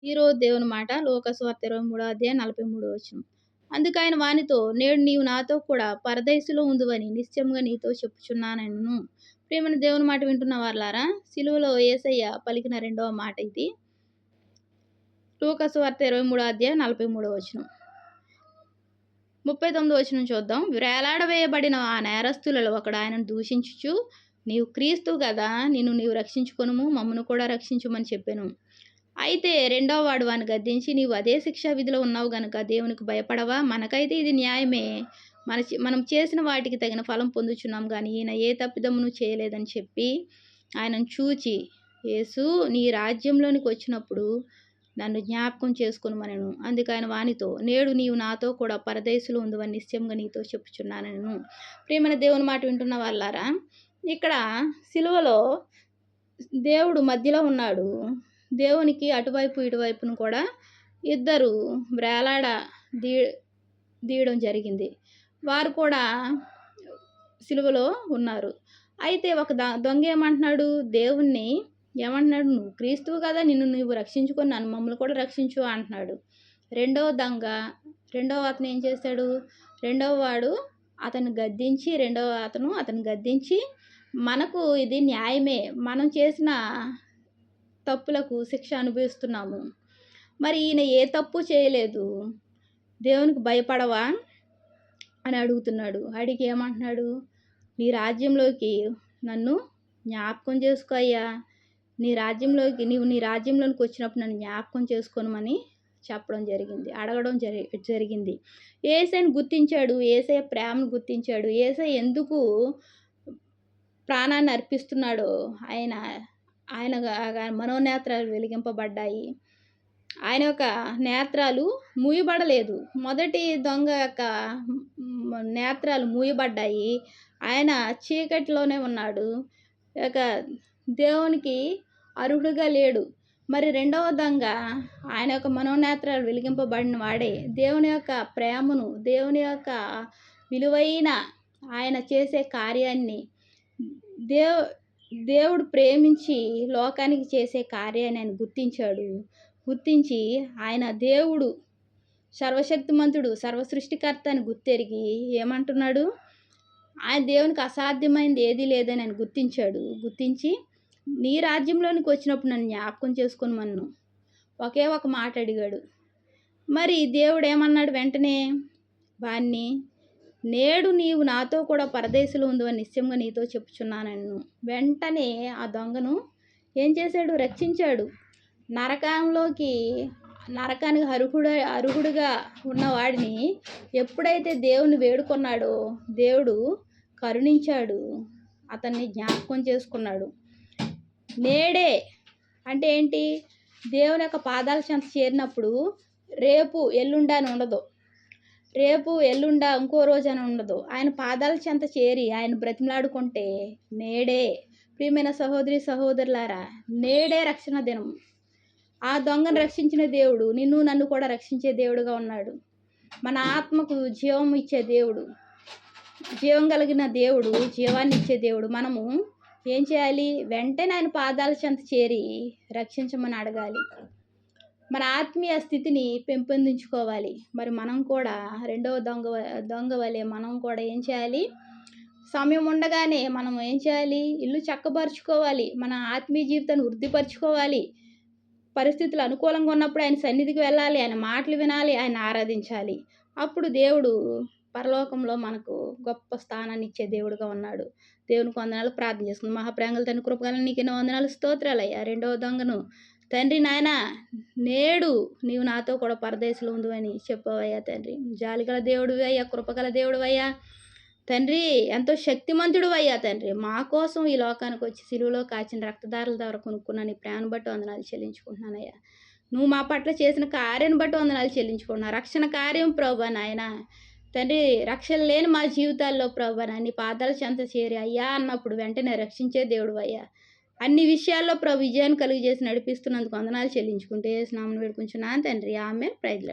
ఈరోజు దేవుని మాట లోకసువార్త 23 అధ్యాయం 43 వచనం. అందుకాయన వానితో, నేడు నీవు నాతో కూడా పరదైసులో ఉందువని నిశ్చయముగా నీతో చెప్పుచున్నానెను. ప్రియమైన దేవుని మాట వింటున్న వారలారా, సిలువలో యేసయ్య పలికిన రెండవ మాట ఇది. లోకసువార్త 23 అధ్యాయం 43 వచనం. 39 వచనం చూద్దాం. వేలాడవేయబడిన ఆ నేరస్తులలో ఒకడు ఆయనను దూషించుచు, నీవు క్రీస్తు కదా, నీవు రక్షించుకొనుము, మమ్మను కూడా రక్షించుమని చెప్పెను. అయితే రెండవ వాడు వాని గద్దించి, నీవు అదే శిక్షా విధిలో ఉన్నావు గనుక దేవునికి భయపడవా? మనకైతే ఇది న్యాయమే. మనం చేసిన వాటికి తగిన ఫలం పొందుచున్నాం కానీ ఈయన ఏ తప్పిదమును చేయలేదని చెప్పి ఆయనను చూచి, యేసు, నీ రాజ్యంలోనికి వచ్చినప్పుడు నన్ను జ్ఞాపకం చేసుకొనుమనెను. అందుకని వానితో, నేడు నీవు నాతో కూడా పరదేశులో ఉందువని నిశ్చయంగా నీతో చెప్పుచున్నానెను. ప్రియమైన దేవుని మాట వింటున్న వాళ్ళారా, ఇక్కడ సిలువలో దేవుడు మధ్యలో ఉన్నాడు. దేవునికి అటువైపు ఇటువైపును కూడా ఇద్దరు దీయడం జరిగింది. వారు కూడా సిలువలో ఉన్నారు. అయితే ఒక దొంగ ఏమంటున్నాడు? దేవుణ్ణి ఏమంటున్నాడు? నువ్వు క్రీస్తువు కదా, నువ్వు రక్షించుకొని నన్ను మమ్మల్ని కూడా రక్షించు అంటున్నాడు. రెండవ అతను ఏం చేశాడు? రెండవ వాడు అతను గద్దించి మనకు ఇది న్యాయమే, మనం చేసిన తప్పులకు శిక్ష అనుభవిస్తున్నాము, మరి ఈయన ఏ తప్పు చేయలేదు, దేవునికి భయపడవా అని అడుగుతున్నాడు. అడిగి ఏమంటున్నాడు? నీ రాజ్యంలోకి నన్ను జ్ఞాపకం చేసుకో అయ్యా, నీవు నీ రాజ్యంలోనికి వచ్చినప్పుడు నన్ను జ్ఞాపకం చేసుకోనమని అడగడం జరిగింది. యేసయ్యను గుర్తించాడు, యేసయ్య ప్రేమను గుర్తించాడు, యేసయ్య ఎందుకు ప్రాణాన్ని అర్పిస్తున్నాడో ఆయన మనోనేత్రాలు వెలిగింపబడ్డాయి. ఆయన యొక్క నేత్రాలు మూయబడలేదు. మొదటి దొంగ యొక్క నేత్రాలు మూయబడ్డాయి. ఆయన చీకటిలోనే ఉన్నాడు, దేవునికి అర్హుడుగా లేడు. మరి రెండవ దొంగ ఆయన యొక్క మనోనేత్రాలు వెలిగింపబడిన వాడే దేవుని యొక్క ప్రేమను, దేవుని యొక్క విలువైన ఆయన చేసే కార్యాన్ని, దేవుడు ప్రేమించి లోకానికి చేసే కార్యాన్ని ఆయన గుర్తించి ఆయన దేవుడు సర్వశక్తిమంతుడు, సర్వసృష్టికర్త అని గుర్తెరిగి ఏమంటున్నాడు? ఆయన దేవునికి అసాధ్యమైనది ఏదీ లేదని ఆయన గుర్తించి నీ రాజ్యంలోనికి వచ్చినప్పుడు నన్ను జ్ఞాపకం చేసుకోమన్ను ఒకే ఒక మాట అడిగాడు. మరి దేవుడు ఏమన్నాడు? వెంటనే వాణ్ణి, నేడు నీవు నాతో కూడా పరదేశంలో ఉందని నిశ్చయంగా నీతో చెప్పుచున్నానన్ను. వెంటనే ఆ దొంగను ఏం చేశాడు? రక్షించాడు. నరకానికి అర్హుడుగా ఉన్నవాడిని ఎప్పుడైతే దేవుని వేడుకొన్నాడో దేవుడు కరుణించాడు, అతన్ని జ్ఞాపకం చేసుకున్నాడు. నేడే అంటే ఏంటి? దేవుని యొక్క పాదాల చెంత చేరినప్పుడు రేపు ఎల్లుండా అని ఉండదు, ఇంకో రోజు అని ఉండదు. ఆయన పాదాల చెంత చేరి ఆయన బ్రతిమలాడుకుంటే నేడే, ప్రియమైన సహోదరి సహోదరులారా, నేడే రక్షణ దినం. ఆ దొంగను రక్షించిన దేవుడు నన్ను కూడా రక్షించే దేవుడుగా ఉన్నాడు. మన ఆత్మకు జీవం ఇచ్చే దేవుడు, జీవం కలిగిన దేవుడు, జీవాన్ని ఇచ్చే దేవుడు. మనము ఏం చేయాలి? వెంటనే ఆయన పాదాల చెంత చేరి రక్షించమని అడగాలి. మన ఆత్మీయ స్థితిని పెంపొందించుకోవాలి. మరి మనం కూడా రెండవ దొంగ వలె మనం కూడా ఏం చేయాలి? సమయం ఉండగానే మనం ఏం చేయాలి? ఇల్లు చక్కబరుచుకోవాలి, మన ఆత్మీయ జీవితాన్ని వృద్ధిపరచుకోవాలి. పరిస్థితులు అనుకూలంగా ఉన్నప్పుడు ఆయన సన్నిధికి వెళ్ళాలి, ఆయన మాటలు వినాలి, ఆయన ఆరాధించాలి. అప్పుడు దేవుడు పరలోకంలో మనకు గొప్ప స్థానాన్ని ఇచ్చే దేవుడుగా ఉన్నాడు. దేవునికి వందనాలు. ప్రార్థన చేసుకుంది. మహాప్రేంగల తండ్రి, కృపగల నీకు ఎన్నో వందనాలు, స్తోత్రాలయ్యా. రెండవ దొంగను తండ్రి, నాయన, నేడు నీవు నాతో కూడా పరదేశంలో ఉండు అని చెప్పవయ్యా తండ్రి. జాలిగల దేవుడు అయ్యా, కృపగల దేవుడు అయ్యా తండ్రి, ఎంతో శక్తిమంతుడు అయ్యా తండ్రి. మా కోసం ఈ లోకానికి వచ్చి సిలువలో కాచిన రక్తదారుల ద్వారా కొనుక్కున్న నీ ప్రేమను బట్టి వందనాలు చెల్లించుకుంటున్నానయ్యా. నువ్వు మా పట్ల చేసిన కార్యాన్ని బట్టి వందనాలు చెల్లించుకుంటున్నా. రక్షణ కార్యం ప్రభా నాయన తండ్రి, రక్షణ లేని మా జీవితాల్లో ప్రభా నీ పాదాల చెంత చేరి అయ్యా అన్నప్పుడు వెంటనే రక్షించే దేవుడు అయ్యా. అన్ని విషయాల్లో విజయాన్ని కలుగజేసి నడిపిస్తున్నందుకు వందనాలు చెల్లించుకుంటే నామమున వేడుకుంటున్నాను తండ్రి. ఆమేన్. Praise lord.